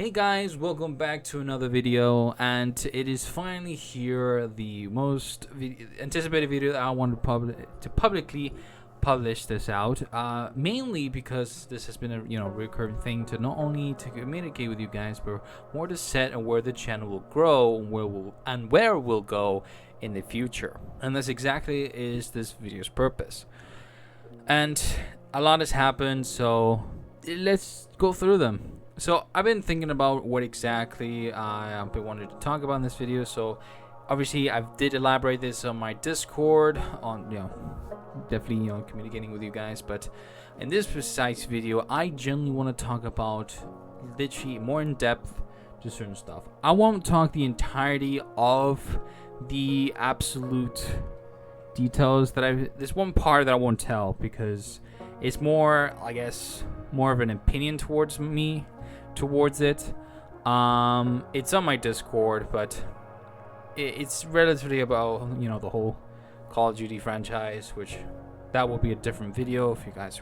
Hey guys, welcome back to another video, and it is finally here, the most anticipated video that I want to publicly publish this out. Mainly because this has been a recurring thing to not only to communicate with you guys, but more to set and where the channel will grow, where we'll go in the future. And this exactly is this video's purpose. And a lot has happened, so let's go through them. So I've been thinking about what exactly I've been wanting to talk about in this video. So obviously I did elaborate this on my Discord, on definitely communicating with you guys. But in this precise video, I generally want to talk about literally more in depth to certain stuff. I won't talk the entirety of the absolute details that there's one part that I won't tell because it's more, I guess, more of an opinion towards it. It's on my Discord, but it's relatively about the whole Call of Duty franchise, which that will be a different video if you guys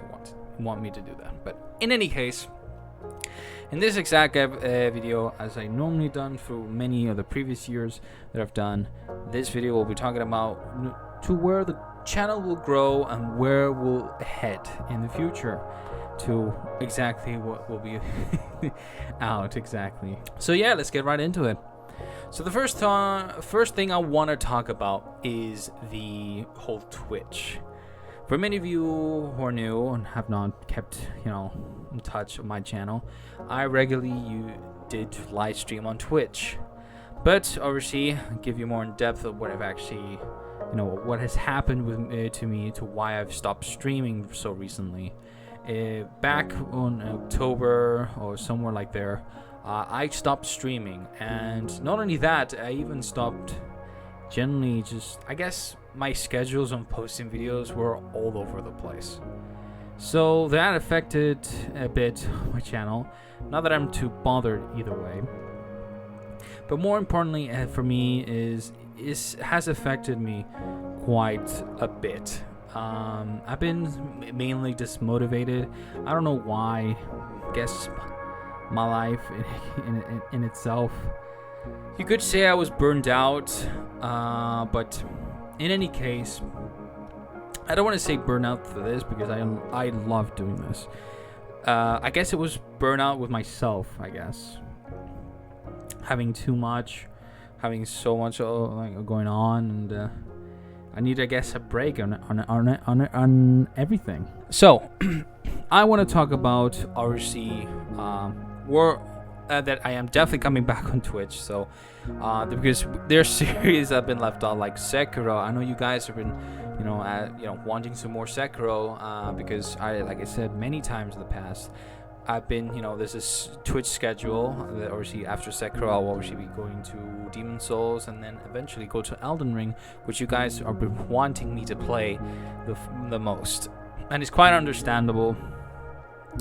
want me to do that. But in any case, in this exact video, as I normally done through many of the previous years that I've done, this video will be talking about to where the channel will grow and where we'll head in the future, to exactly what will be out exactly. So yeah, let's get right into it. So the first thing I want to talk about is the whole Twitch. For many of you who are new and have not kept in touch with my channel, I regularly did live stream on Twitch, but obviously I'll give you more in depth of what I've actually what has happened with to me, to why I've stopped streaming so recently. Back on October or somewhere like there, I stopped streaming, and not only that, I even stopped generally I guess my schedules on posting videos were all over the place. So that affected a bit my channel. Not that I'm too bothered either way, but more importantly for me has affected me quite a bit. I've been mainly dismotivated. I don't know why. I guess my life in itself, you could say I was burned out, but in any case, I don't want to say burnout for this because I love doing this. I guess it was burnout with myself, I guess, having too much, having so much going on, and I need, I guess, a break on everything. So I want to talk about RC, that I am definitely coming back on Twitch. So because there's series that have been left out, like Sekiro. I know you guys have been wanting some more Sekiro, because like I said many times in the past, I've been, there's this Twitch schedule that obviously after Sekiro I'll obviously be going to Demon Souls and then eventually go to Elden Ring, which you guys are wanting me to play the most, and it's quite understandable.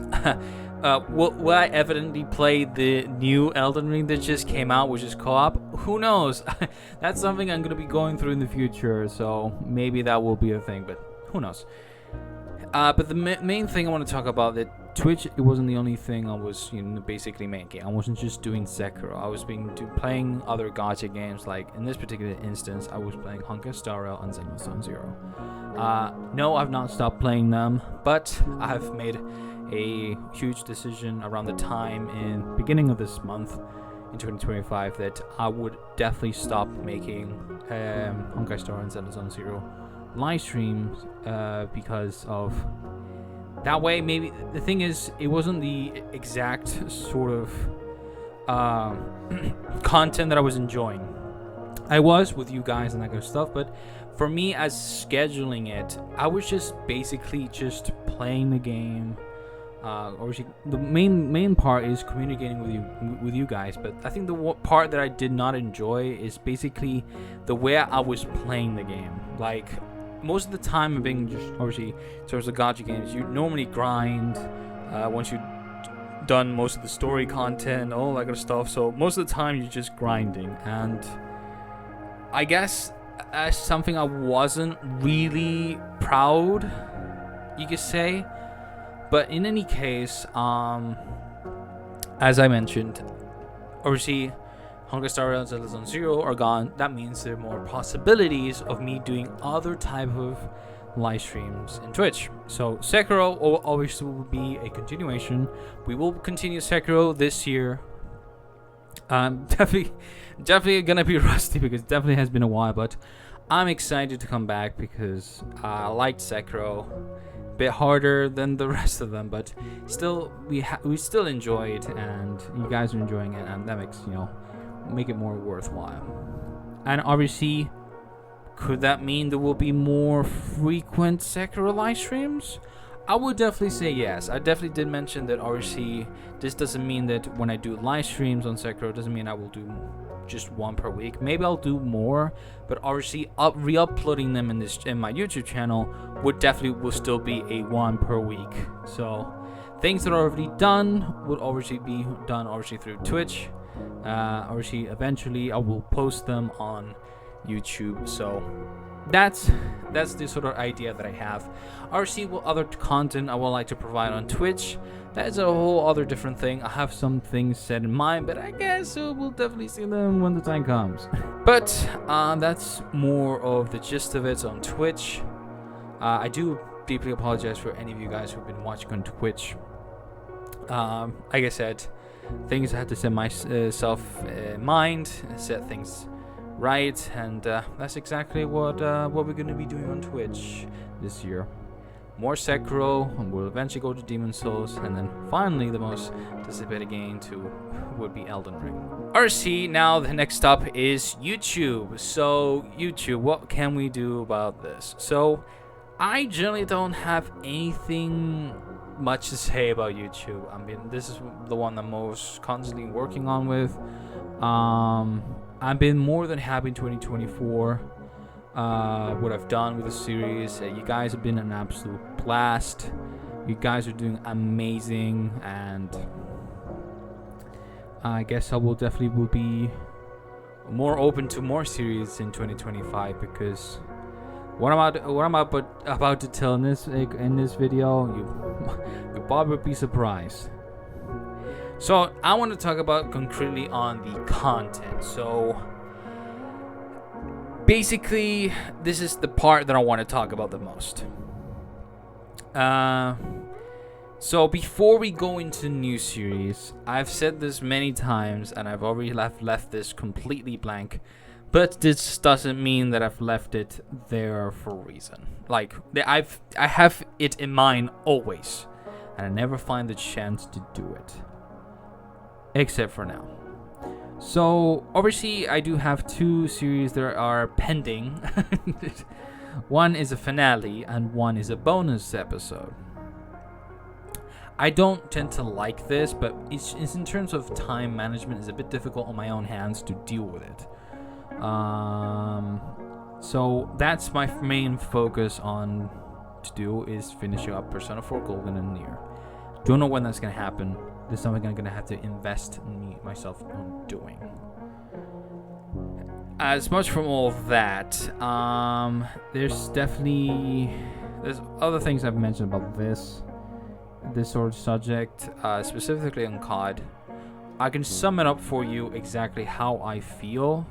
Will I evidently play the new Elden Ring that just came out, which is co-op? Who knows? That's something I'm going to be going through in the future, so maybe that will be a thing, but who knows. But the main thing I want to talk about, that Twitch, it wasn't the only thing I was basically making. I wasn't just doing Sekiro. I was playing other gacha games. Like in this particular instance, I was playing Honkai Star Rail and Xenoblade Zero. No, I've not stopped playing them, but I've made a huge decision around the time in beginning of this month in 2025 that I would definitely stop making Honkai Star and Xenoblade Zero live streams, because of that way. Maybe the thing is, it wasn't the exact sort of content that I was enjoying. I was with you guys and that kind of stuff, but for me, as scheduling it, I was just basically just playing the game. Obviously, the main part is communicating with you guys, but I think the part that I did not enjoy is basically the way I was playing the game. Like most of the time, I'm being just obviously in terms of gacha games, you normally grind once you've done most of the story content, all that kind of stuff. So most of the time, you're just grinding, and I guess that's something I wasn't really proud, you could say. But in any case, as I mentioned, obviously Hunger Star Rail and Zelda Zone Zero are gone. That means there are more possibilities of me doing other type of live streams in Twitch. So Sekiro obviously will be a continuation. We will continue Sekiro this year. Definitely gonna be rusty because it definitely has been a while, but I'm excited to come back because I liked Sekiro. Bit harder than the rest of them, but still we still enjoy it, and you guys are enjoying it, and that makes make it more worthwhile. And obviously, could that mean there will be more frequent Sekiro live streams? I would definitely say yes. I definitely did mention that obviously this doesn't mean that when I do live streams on Sekiro, it doesn't mean I will do just one per week. Maybe I'll do more, but obviously re-uploading them in my YouTube channel will still be a one per week. So things that are already done would obviously be done through Twitch. Obviously eventually I will post them on YouTube. So that's the sort of idea that I have. Obviously, what other content I would like to provide on Twitch, that is a whole other different thing. I have some things set in mind, but I guess we'll definitely see them when the time comes. But that's more of the gist of it on Twitch. I do deeply apologize for any of you guys who've been watching on Twitch. Like I said, things I had to set myself in mind, set things right, and that's exactly what we're gonna be doing on Twitch this year. More Sekiro, and we'll eventually go to Demon Souls, and then finally the most anticipated game would be Elden Ring. RC, now the next up is YouTube. So YouTube, what can we do about this? So I generally don't have anything much to say about YouTube. I mean, this is the one I'm most constantly working on with. I've been more than happy in 2024. What I've done with the series. You guys have been an absolute blast. You guys are doing amazing, and I guess I will be more open to more series in 2025 because what I'm about to tell in this video, you probably would be surprised. So I want to talk about concretely on the content. So basically, this is the part that I want to talk about the most. So before we go into new series, I've said this many times, and I've already left this completely blank. But this doesn't mean that I've left it there for a reason. Like I have it in mind always, and I never find the chance to do it. Except for now. So obviously I do have two series that are pending. One is a finale and one is a bonus episode. I don't tend to like this, but it's in terms of time management, it's a bit difficult on my own hands to deal with it. So that's my main focus on to do is finishing up Persona 4 Golden and Nier. Don't know when that's gonna happen. This is something I'm gonna have to invest in myself on doing. As much from all of that, there's other things I've mentioned about this sort of subject, specifically on COD. I can sum it up for you exactly how I feel,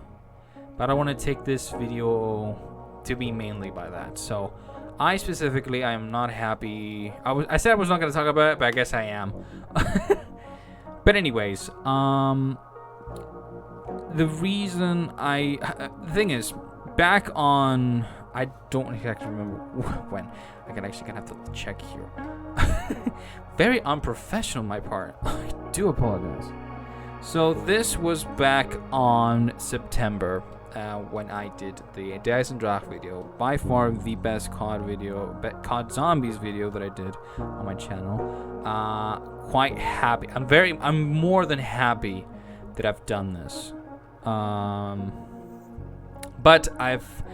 but I want to take this video to be mainly by that. So I am not happy. I said I was not going to talk about it, but I guess I am. But anyways, the reason the thing is, back on, I don't exactly remember when. I can actually have to check here. Very unprofessional on my part. I do apologize. So this was back on September. When I did the Dice and Draft video, by far the best COD Zombies video that I did on my channel. Quite happy. I'm more than happy that I've done this. But I've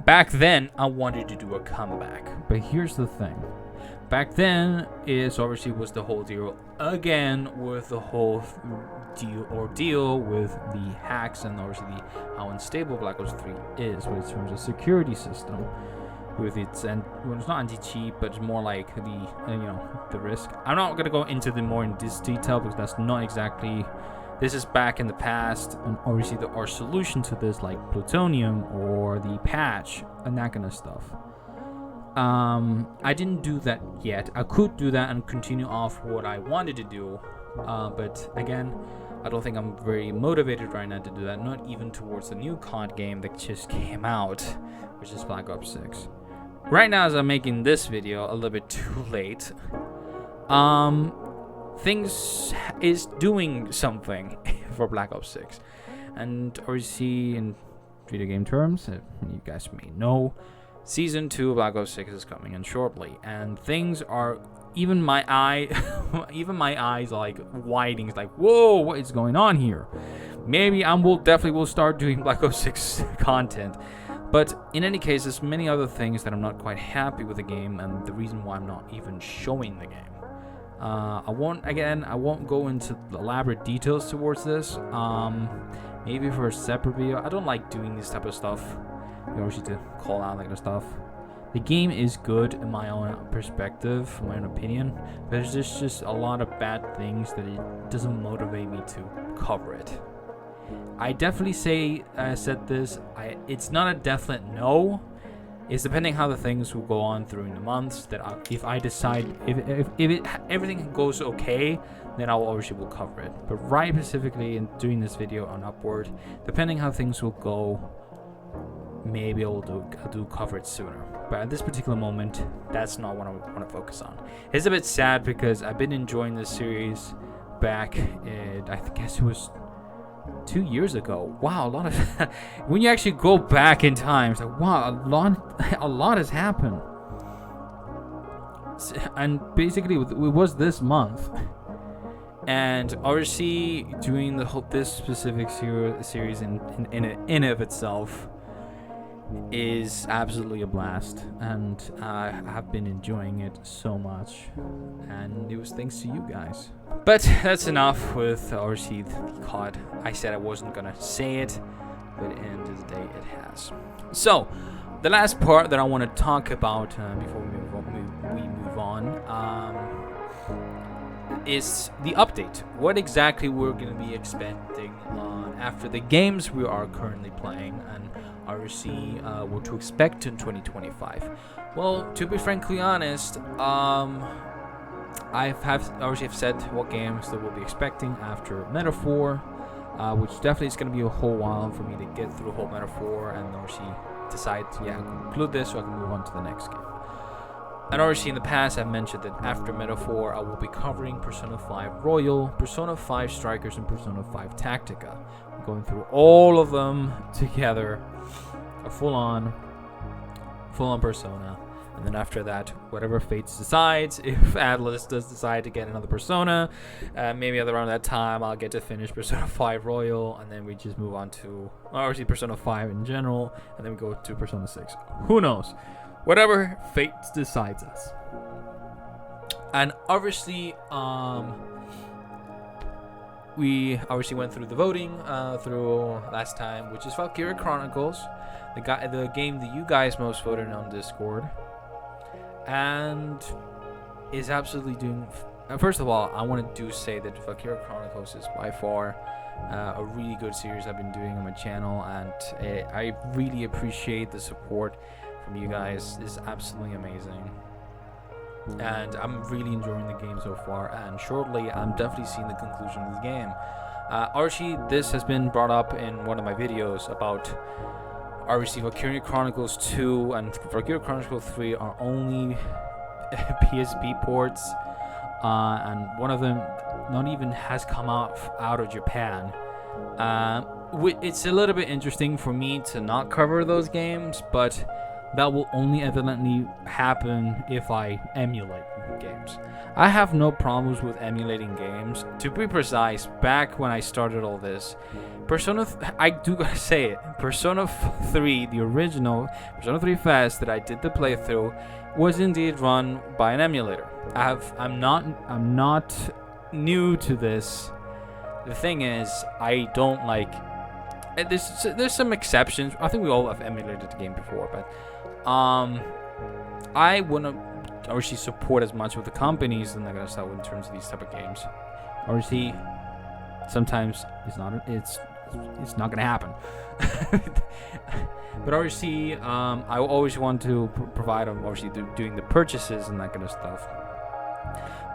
back then I wanted to do a comeback. But here's the thing. Back then is obviously was the whole deal again with the whole ordeal with the hacks and obviously how unstable Black Ops 3 is with terms of security system with its it's not anti-cheat but it's more like the risk. I'm not gonna go into more in this detail because that's not exactly this is back in the past, and obviously there are solutions to this, like plutonium or the patch and that kind of stuff. I didn't do that yet. I could do that and continue off what I wanted to do, but again, I don't think I'm very motivated right now to do that, not even towards the new COD game that just came out, which is Black Ops 6. Right now, as I'm making this video, a little bit too late, things is doing something for Black Ops 6. And obviously, in video game terms, you guys may know, Season 2 of Black Ops 6 is coming in shortly, and things are, even my eyes like widening. It's like, whoa, what is going on here? Maybe I definitely will start doing Black Ops 6 content. But in any case, there's many other things that I'm not quite happy with the game, and the reason why I'm not even showing the game. I won't go into elaborate details towards this. Maybe for a separate video. I don't like doing this type of stuff. You always need to call out like the stuff. The game is good in my own perspective, my own opinion, but there's just a lot of bad things that it doesn't motivate me to cover it. I definitely said this. It's not a definite no. It's depending how the things will go on through the months. If I decide if everything goes okay, then I'll obviously will cover it. But right specifically in doing this video on upward, depending how things will go, maybe I'll do cover it sooner. But at this particular moment, that's not what I want to focus on. It's a bit sad because I've been enjoying this series back in, I guess it was 2 years ago. Wow, a lot of when you actually go back in time, it's like, wow, a lot has happened. And basically, it was this month. And obviously, doing this specific series in of itself is absolutely a blast, and I have been enjoying it so much, and it was thanks to you guys. But that's enough with obviously the COD. I said I wasn't gonna say it, but at the end of the day it has. So the last part that I want to talk about before we move on is the update. What exactly we're going to be expecting after the games we are currently playing, and obviously what to expect in 2025. Well, to be frankly honest, I have said what games that we'll be expecting after Metaphor, which definitely is going to be a whole while for me to get through the whole Metaphor and obviously decide to conclude this so I can move on to the next game. And obviously in the past I've mentioned that after Metaphor I will be covering Persona 5 Royal, Persona 5 Strikers, and Persona 5 Tactica. I'm going through all of them together, a full-on Persona. And then after that, whatever Fates decides, if Atlas does decide to get another Persona, maybe around that time I'll get to finish Persona 5 Royal, and then we just move on to obviously Persona 5 in general, and then we go to Persona 6. Who knows? Whatever fate decides us. And obviously, we obviously went through the voting through last time, which is Valkyria Chronicles, the game that you guys most voted on Discord, and is absolutely doing. First of all, I want to say that Valkyria Chronicles is by far a really good series I've been doing on my channel, and I really appreciate the support from you guys. Is absolutely amazing, and I'm really enjoying the game so far, and shortly I'm definitely seeing the conclusion of the game. Archie, this has been brought up in one of my videos about obviously Valkyria Chronicles 2 and Valkyria Chronicles 3 are only PSP ports, and one of them not even has come out of Japan. It's a little bit interesting for me to not cover those games, but that will only evidently happen if I emulate games. I have no problems with emulating games. To be precise, back when I started all this, I do gotta say it, Persona 3, the original Persona 3 Fest that I did the playthrough, was indeed run by an emulator. I'm not new to this. The thing is, I don't like. There's some exceptions. I think we all have emulated the game before, but I wouldn't obviously support as much with the companies and that kind of stuff in terms of these type of games. Obviously, sometimes it's not gonna happen. But obviously, I always want to provide. I'm obviously doing the purchases and that kind of stuff.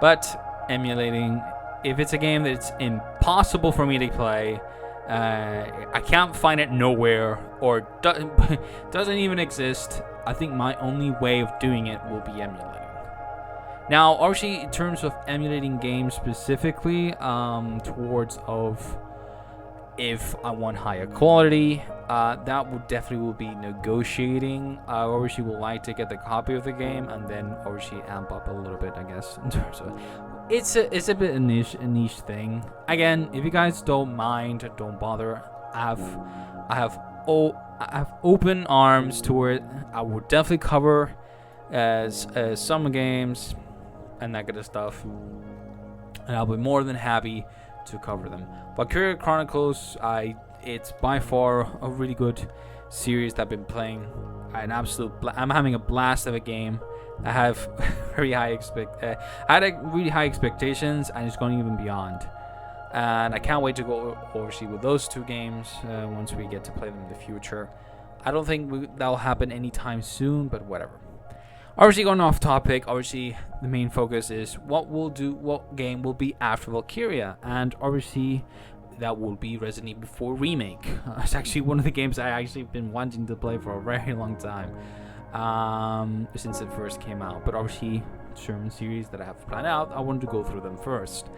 But emulating, if it's a game that's impossible for me to play, I can't find it nowhere, or doesn't even exist, I think my only way of doing it will be emulating. Now, obviously, in terms of emulating games specifically, towards of if I want higher quality, that would definitely will be negotiating. I obviously would like to get the copy of the game and then obviously amp up a little bit, I guess, in terms of it's a bit a niche thing. Again, if you guys don't mind, don't bother. I have open arms to it. I would definitely cover as some games and that kind of stuff, and I'll be more than happy to cover them. Valkyria Chronicles, it's by far a really good series that I've been playing. I'm having a blast of a game. I have very high I had really high expectations, and it's going even beyond. And I can't wait to go obviously with those two games once we get to play them in the future. I don't think that'll happen anytime soon, but whatever. Obviously, going off topic, obviously the main focus is what game will be after Valkyria, and obviously that will be Resident Evil 4 Remake. It's actually one of the games I actually been wanting to play for a very long time, since it first came out. But obviously, Sherman series that I have planned out, I wanted to go through them first,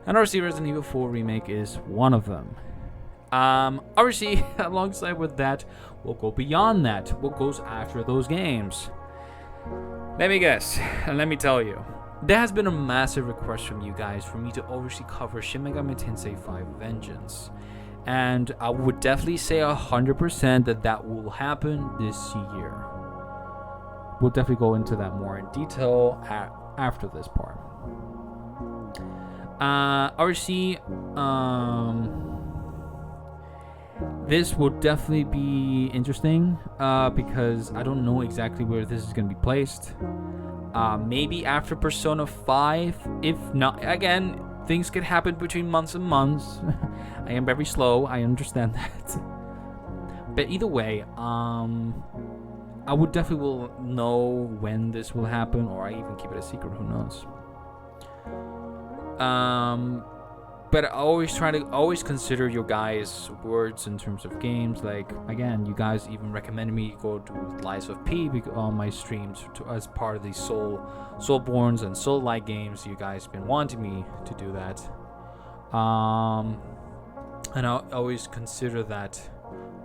and obviously Resident Evil 4 Remake is one of them. Obviously, alongside with that, we'll go beyond that. What goes after those games? Let me guess, and let me tell you. There has been a massive request from you guys for me to obviously cover Shin Megami Tensei 5 Vengeance. And I would definitely say 100% that will happen this year. We'll definitely go into that more in detail after this part. Obviously, this will definitely be interesting because I don't know exactly where this is going to be placed. Maybe after Persona 5. If not, again, things could happen between months and months. I am very slow, I understand that. But either way, I would definitely will know when this will happen, or I even keep it a secret, who knows. But I always consider your guys' words in terms of games. Like, again, you guys even recommended me go to Lies of P on my streams as part of the Soulborns and Soul-like games. You guys been wanting me to do that, and I always consider that.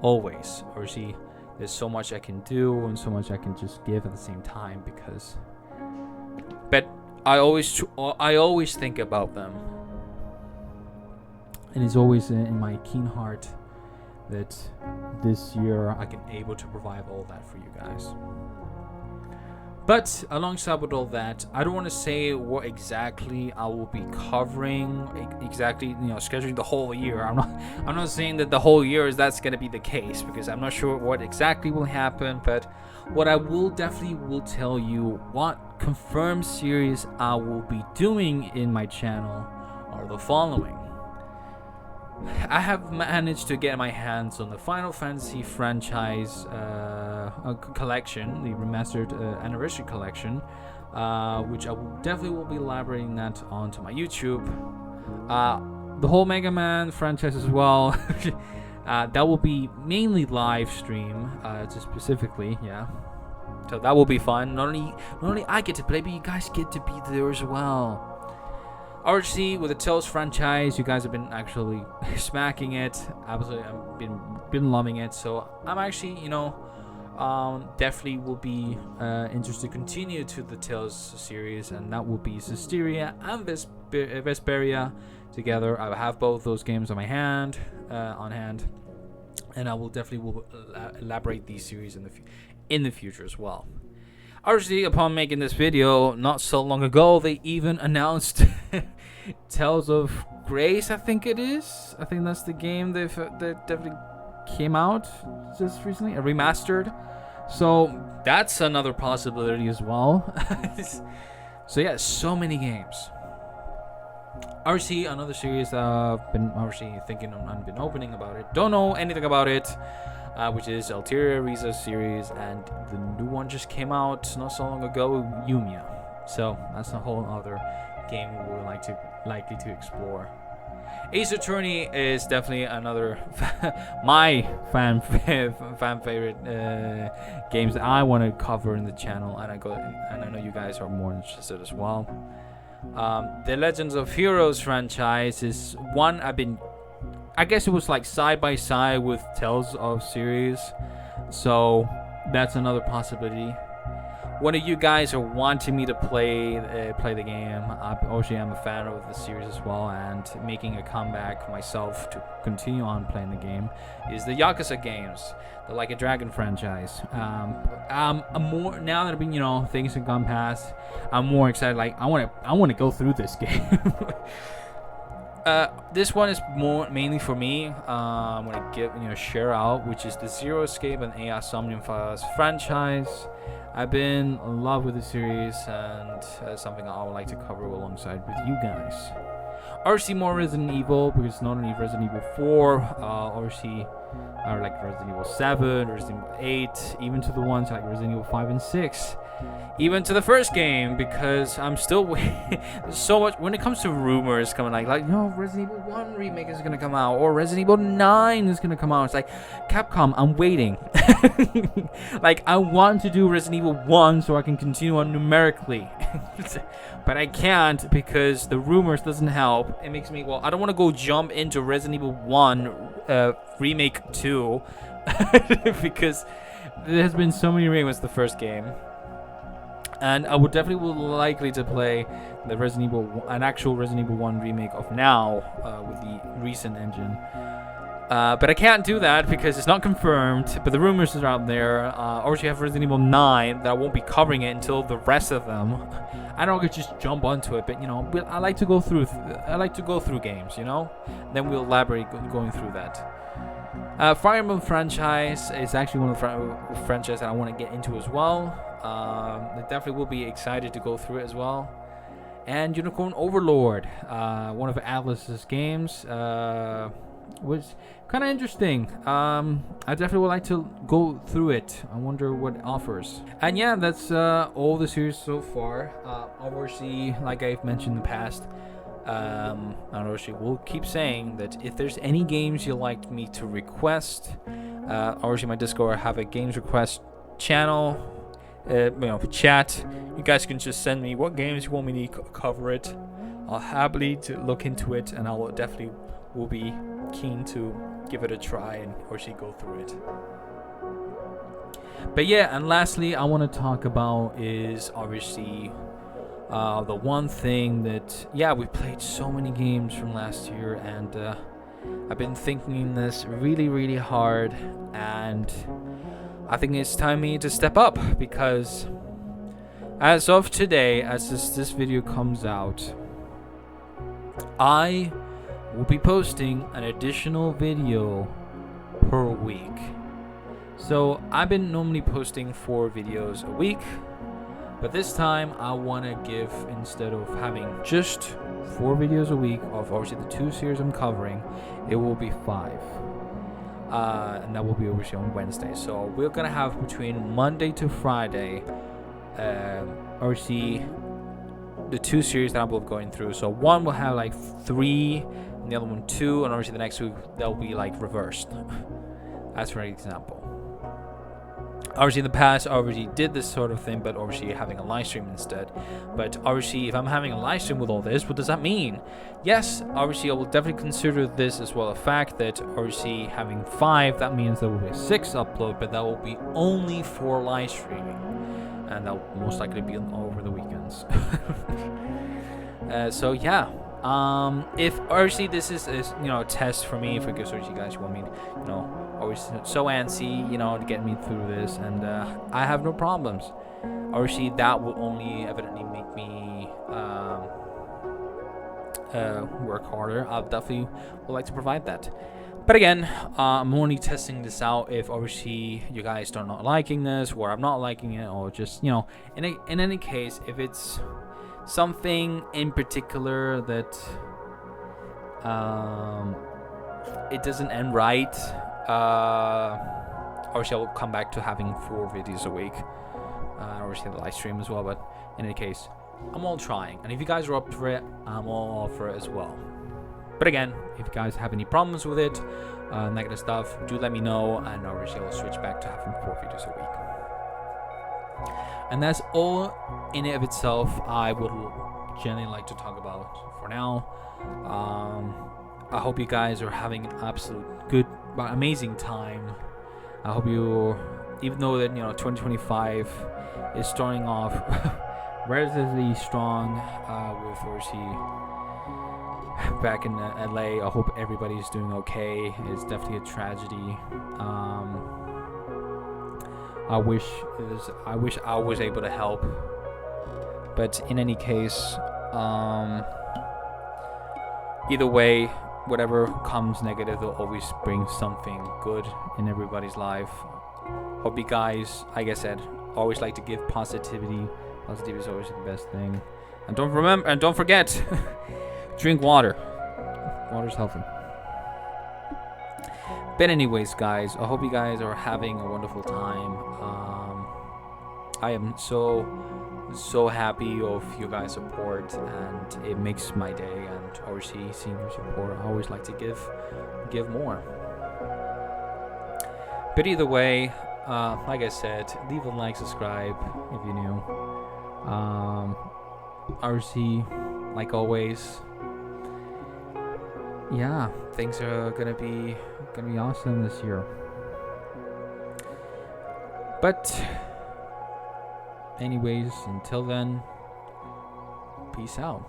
Always, obviously, there's so much I can do and so much I can just give at the same time because. But I always think about them. And it's always in my keen heart that this year I can able to provide all that for you guys. But alongside with all that, I don't want to say what exactly I will be covering, exactly, scheduling the whole year. I'm not saying that the whole year that's going to be the case, because I'm not sure what exactly will happen. But what I will definitely tell you, what confirmed series I will be doing in my channel are the following. I have managed to get my hands on the Final Fantasy franchise collection, the remastered anniversary collection, which I will definitely be elaborating that onto my YouTube. The whole Mega Man franchise as well. That will be mainly live stream, just specifically, yeah. So that will be fun. Not only I get to play, but you guys get to be there as well. Obviously, with the Tales franchise, you guys have been actually smacking it. Absolutely, I've been loving it. So I'm actually, definitely will be interested to continue to the Tales series, and that will be Systeria and Vesperia together. I have both those games on hand, and I will definitely elaborate these series in the future as well. Obviously, upon making this video not so long ago, they even announced Tales of Grace, I think it is. I think that's the game that definitely came out just recently, a remastered. So that's another possibility as well. So yeah, so many games. obviously, another series that I've been obviously thinking on and been opening about it. Don't know anything about it, which is Alteria Riza series, and the new one just came out not so long ago, Yumiya. So that's a whole other game we would likely to explore. Ace Attorney is definitely another my fan favorite games that I want to cover in the channel, and I know you guys are more interested as well. The Legends of Heroes franchise is one I guess it was like side by side with Tales of series, so that's another possibility. One of you guys are wanting me to play the game. Obviously, I'm a fan of the series as well, and making a comeback myself to continue on playing the game is the Yakuza games, the Like a Dragon franchise. I'm more now that I've been, things have gone past. I'm more excited. Like I want to go through this game. This one is mainly for me. I'm gonna share out, which is the Zero Escape and AI Somnium Files franchise. I've been in love with the series, and something I would like to cover alongside with you guys. Obviously, more Resident Evil, because not only Resident Evil 4, obviously, like Resident Evil 7, Resident Evil 8, even to the ones like Resident Evil 5 and 6. Even to the first game, because I'm still waiting. There's so much when it comes to rumors coming Resident Evil 1 remake is gonna come out, or Resident Evil 9 is gonna come out. It's like, Capcom, I'm waiting. Like, I want to do Resident Evil 1 so I can continue on numerically. But I can't because the rumors doesn't help. It makes me, I don't want to go jump into Resident Evil 1 remake 2 because there has been so many remakes the first game. And I would definitely likely to play the an actual Resident Evil 1 remake of now with the recent engine. But I can't do that because it's not confirmed. But the rumors are out there. Obviously, you have Resident Evil 9 that I won't be covering it until the rest of them. I don't get just jump onto it, but I like to go through. I like to go through games, Then we'll elaborate going through that. Fire Emblem franchise is actually one of the franchises that I want to get into as well. I definitely will be excited to go through it as well. And Unicorn Overlord, one of Atlus's games, was kind of interesting. I definitely would like to go through it. I wonder what it offers. And yeah, that's all the series so far. Obviously, like I've mentioned in the past, obviously we'll keep saying that if there's any games you'd like me to request, obviously my Discord, I have a games request channel. Chat. You guys can just send me what games you want me to cover it. I'll happily to look into it, and I will definitely will be keen to give it a try and actually go through it. But yeah, and lastly, I want to talk about is obviously the one thing that we played so many games from last year, and I've been thinking this really hard, and I think it's time me to step up, because as of today, as this video comes out, I will be posting an additional video per week. So I've been normally posting 4 videos a week, but this time I want to give, instead of having just 4 videos a week of obviously the 2 series I'm covering, it will be 5. And that will be obviously on Wednesday. So we're gonna have between Monday to Friday, obviously the 2 series that I'm both going through. So one will have like 3, and the other one 2, and obviously the next week they'll be like reversed. As for an example. Obviously in the past I already did this sort of thing, but obviously having a live stream instead. But obviously if I'm having a live stream with all this, what does that mean? Yes, obviously I will definitely consider this as well a fact that obviously having 5, that means there will be 6 upload, but that will be only for live streaming, and that will most likely be over the weekends. So yeah, if obviously this is a test for me, for because you guys want me to, always so antsy, to get me through this, and I have no problems. Obviously that will only evidently make me work harder. I'll definitely would like to provide that. But again, I'm only testing this out. If obviously you guys are not liking this, or I'm not liking it, or just in any case, if it's something in particular that it doesn't end right. Obviously, I'll come back to having 4 videos a week. Obviously, the live stream as well. But in any case, I'm all trying. And if you guys are up for it, I'm all up for it as well. But again, if you guys have any problems with it, negative stuff, do let me know. And obviously, I'll switch back to having 4 videos a week. And that's all in and of itself I would generally like to talk about for now. I hope you guys are having an absolute good, amazing time. I hope you, even though that 2025 is starting off relatively strong with obviously back in LA. I hope everybody's doing okay. It's definitely a tragedy. I wish I was able to help, but in any case, either way, whatever comes negative will always bring something good in everybody's life. Hope you guys, like I said, always like to give positivity. Positivity is always the best thing. And don't forget, drink water. Water's healthy. But anyways, guys, I hope you guys are having a wonderful time. I am so happy of you guys' support, and it makes my day. And obviously, seeing your support, I always like to give more. But either way, like I said, leave a like, subscribe if you're new. RC, like always. Yeah, things are gonna be awesome this year. But anyways, until then, peace out.